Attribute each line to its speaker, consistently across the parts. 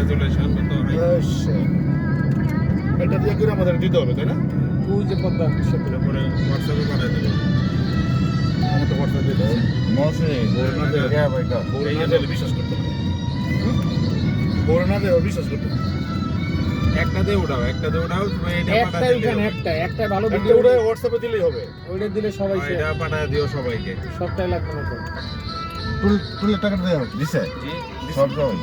Speaker 1: Resolution কত high.
Speaker 2: এটা দিয়ে করে আমাদের দিতে হবে তাই না?
Speaker 3: তুই যে পদ্মা সেতু
Speaker 1: তারপরে হোয়াটসঅ্যাপে পাঠিয়ে দেবো।
Speaker 2: আমার তো হোয়াটসঅ্যাপ দিতে হবে।
Speaker 4: মৌসুমী
Speaker 2: বরুণা দে বরুণা দে বিশ্বাস করতে হবে। বরুণা দে বিশ্বাস করতে হবে।
Speaker 1: একটা দিয়ে উঠাও তুমি এটা
Speaker 3: একটা
Speaker 1: পাঠিয়ে দিও।
Speaker 3: এখানে একটা ভালো
Speaker 2: একটা
Speaker 3: ভিডিও
Speaker 2: ওটা হোয়াটসঅ্যাপে দিলেই হবে।
Speaker 3: ওইটা দিলে সবাই
Speaker 1: এটা পাঠিয়ে দিও সবাইকে।
Speaker 3: সবটাই লাগবে না তো।
Speaker 4: তুলে টাকা দেওয়া দিছে সব সব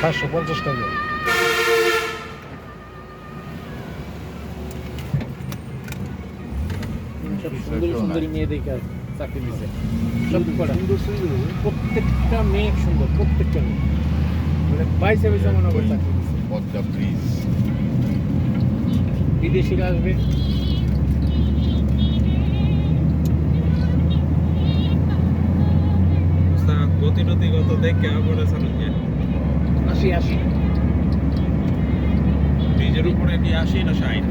Speaker 2: $750 টাকা।
Speaker 3: সব সুন্দরী সুন্দরী মেয়ে দেখে চাকরি দিছে সব কটা প্রত্যেকটা মেয়ে সুন্দর, প্রত্যেকটা মেয়ে মানে বাইসে বাইসে মনে করে চাকরি দিছে।
Speaker 4: পদ্মা ব্রিজ
Speaker 3: বিদেশিরা আসবে,
Speaker 1: গতি কত দেখে পরে চালুকে
Speaker 3: 80
Speaker 1: ব্রিজের উপরে কি 80 না 60?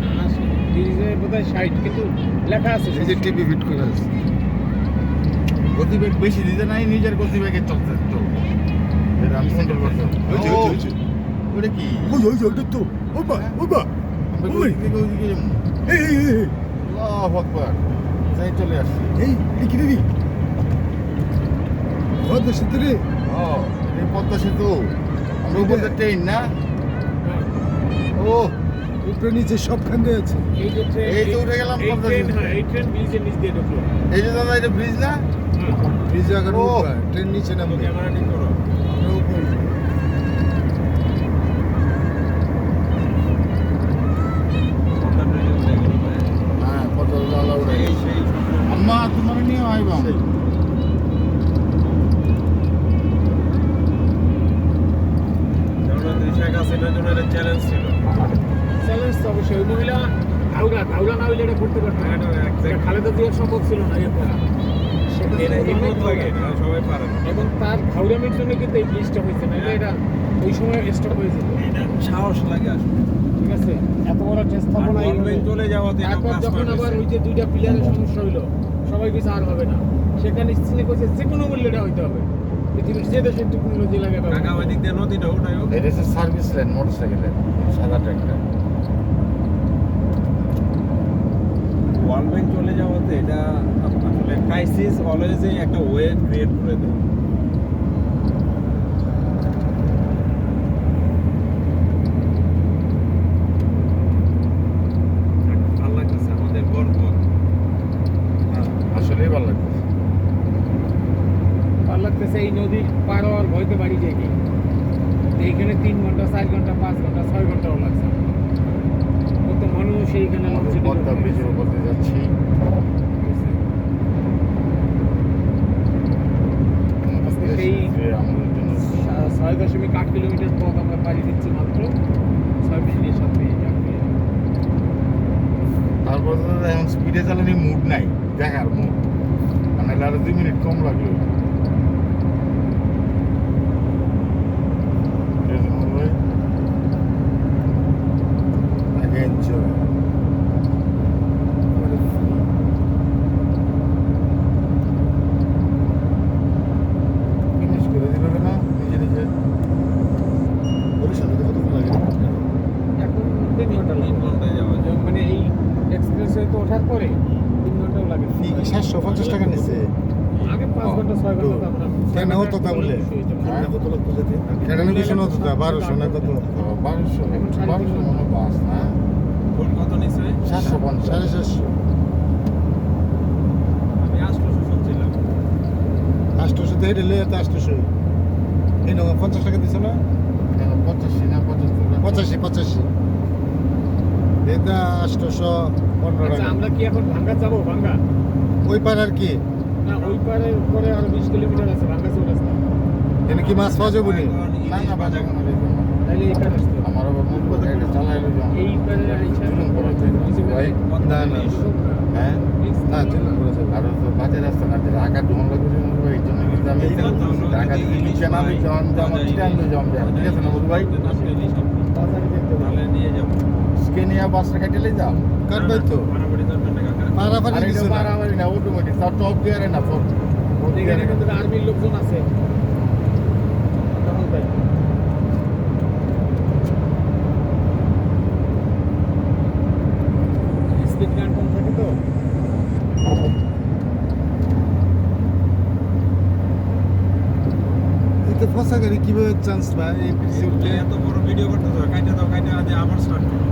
Speaker 3: ব্রিজে বোধহয় 60 কিন্তু লেখা আছে
Speaker 2: এই যে টিভি ফিট করে আছে।
Speaker 4: গতিবেগ বেশি দিতে নাই, নিজের গতিবেগে চলতে তো এটা আমি সেন্টার করতে
Speaker 2: হয়েছে।
Speaker 4: ওটা কি
Speaker 2: ওইটা তো ওবা
Speaker 4: আমরা
Speaker 2: ওই।
Speaker 4: ওই দিকে ওইদিকে যাবো।
Speaker 2: এই
Speaker 4: আল্লাহু আকবার যাই চলে আসছি।
Speaker 2: এই কি রে? কত সেতরে
Speaker 4: ও এই পদ্মা সেতু আমরা উপরে ট্রেন না ও
Speaker 2: উপরে নিচে সবখান দিয়ে আছে।
Speaker 3: এই যে ট্রেন,
Speaker 4: এই তো উঠে গেলাম
Speaker 3: এই
Speaker 4: পদ্মা
Speaker 3: ট্রেন,
Speaker 4: সেতু।
Speaker 3: হ্যাঁ, এই ট্রেন ব্রিজের নিচ দিয়ে ঢুকলো।
Speaker 4: এই যে দাদা এটা ব্রিজ না
Speaker 2: ব্রিজ আগার
Speaker 4: ও।
Speaker 2: উপর ট্রেন নিচে নামবে।
Speaker 1: ক্যামেরা ঠিক করো।
Speaker 2: আমরা উপর।
Speaker 4: হ্যাঁ পদ্মা জালা উঠে গেছে আম্মা তোমার নিয়ে আইবা
Speaker 1: চ্যালেঞ্জ ছিল।
Speaker 3: চ্যালেঞ্জ তো অবশ্যই। ওই মহিলা ধাউলা না হইলে এটা করতে পারতো না। এটা খালেদা জিয়ার সম্ভব ছিল না এর করা। সেটা
Speaker 1: এটা
Speaker 3: অনেক
Speaker 1: হিম্মত লাগে,
Speaker 3: ভালো।
Speaker 1: এটা সবাই পারে না।
Speaker 3: এবং তার ধাউলামির জন্য কিন্তু এই ব্রিজটা হয়েছে না, এটা ওই সময় স্টপ হয়ে যেত।
Speaker 1: এটা সাহস লাগে আসলে।
Speaker 3: ঠিক আছে, এত বড় একটা স্থাপনা
Speaker 1: আর
Speaker 3: এইভাবে।
Speaker 1: গভর্নমেন্ট চলে যাওয়াতে এটা
Speaker 3: তারপর
Speaker 1: পাস
Speaker 3: যখন আবার ওই যে দুইটা পিলারের সমস্যা হইলো, সবাই কিছু আর হবে না, সেখানে স্থির করছে যে কোনো মূল্যে হইতে হবে। পৃথিবীর যে দেশের টেকনোলজি লাগে
Speaker 1: কাকা ওই দিক দিয়ে নদীটা ওঠাই হোক।
Speaker 4: এটা হচ্ছে সার্ভিস লেন মোটরসাইকেলের সাদা ট্র্যাক্টর
Speaker 1: ওয়ার্ল্ড ব্যাংক চলে যাওয়াতে এটা আসলে ক্রাইসিস অলওয়েজই একটা ওয়ে ক্রিয়েট করে দেয়। ভালো লাগতেছে আমাদের বরপথ।
Speaker 4: আসলেই ভালো লাগছে
Speaker 3: ভালো লাগতেছে। এই নদী পার হওয়ার ভয়তে বাড়ি যাই কি এইখানে 3 ঘন্টা 4 ঘন্টা 5 ঘন্টা 6 ঘন্টাও লাগছে। কত মানুষ এইখানে
Speaker 4: আমাদের পদ্মা ব্রিজের উপর দিয়ে যাচ্ছি
Speaker 3: আজকে সেই
Speaker 4: আমাদের জন্য
Speaker 3: 6.8 কিলোমিটার পথ আমরা পাড়ি দিচ্ছি মাত্র 6 মিনিটের সাথে।
Speaker 4: তারপর তো এখন স্পিডে চালানোর মুড নাই দেখার মুড মানে আরো 2 মিনিট কম লাগলো
Speaker 2: এনজয়।
Speaker 4: ফিনিশ করে দিল না নিজে নিজে
Speaker 2: বরিশালে কত লাগে?
Speaker 3: এখন 3 ঘন্টা
Speaker 1: 3
Speaker 3: লাগে।
Speaker 1: ঘন্টায় যাওয়া যায়।
Speaker 3: মানে এই এক্সপ্রেসওয়ে তো ওঠার পরে 3 ঘন্টাও লাগে।
Speaker 2: ফি কি 750 টাকা নিছে?
Speaker 3: আগে 5 ঘন্টা 6 ঘন্টা তো আমরা
Speaker 2: কেন হতো তা বলে?
Speaker 4: হ্যাঁ?
Speaker 2: কত লাগতো যেতে? কেন বেশি নতো তা 1200 না কত?
Speaker 4: 1200 মনে বাস না
Speaker 1: ভোট কত নিছে?
Speaker 4: 750
Speaker 2: 750।
Speaker 1: আমি 800 শুনছিলাম।
Speaker 2: 800 দিয়ে ঢেলে এত 800। এই নাও 50 টাকা দিছ না?
Speaker 4: 85 না 75
Speaker 2: 85। এটা 815
Speaker 3: আচ্ছা,
Speaker 2: টাকা।
Speaker 3: আমরা কি এখন ভাঙ্গা যাবো? ভাঙ্গা
Speaker 2: ওই পার আর কি?
Speaker 3: না, ওই পারে পরে আরো 20 কিলোমিটার আছে ভাঙ্গা চলে আসতে।
Speaker 2: এনে কি মাছ পাওয়া যাবে নি?
Speaker 4: না না বাজে কোনো রেজন না
Speaker 3: তাহলে এই পারে আসতে হবে।
Speaker 4: আমার আবার মুখ কথা এটা চালাইলো
Speaker 3: এই পারে আইসা
Speaker 4: জুলুম করা যায় ভাই
Speaker 2: না না
Speaker 4: হ্যাঁ
Speaker 2: না চলুন করে যাবে।
Speaker 4: আর তো বাজে রাস্তা না ঢাকা ডুমন গাড়ি ইলিশে নামি যখন যেমন চিটাঙ্গে জম যায় ঠিক আছে না বলু ভাই
Speaker 1: তাহলে নিয়ে যাবো
Speaker 4: স্কেনিয়া বাসটা কেটে যাও
Speaker 5: কাটবাই তো
Speaker 1: মারামারি দরকার নেই কাকা
Speaker 5: পারাপারি
Speaker 4: আর এটা
Speaker 5: কিছু না
Speaker 4: মারামারি না অটোমেটিক তার টপ গিয়ারে না ফোর
Speaker 3: এখানে কিন্তু আর্মির লোকজন আছে তখন তাই স্পিড কন্ট্রোল থাকে তো
Speaker 5: এতে ফসা গাড়ি কিভাবে চান্স পায় এই পিছিয়ে উঠলে
Speaker 1: এত বড় ভিডিও করতে কাইটা দাও কাইটা আজ আবার স্টার্ট করো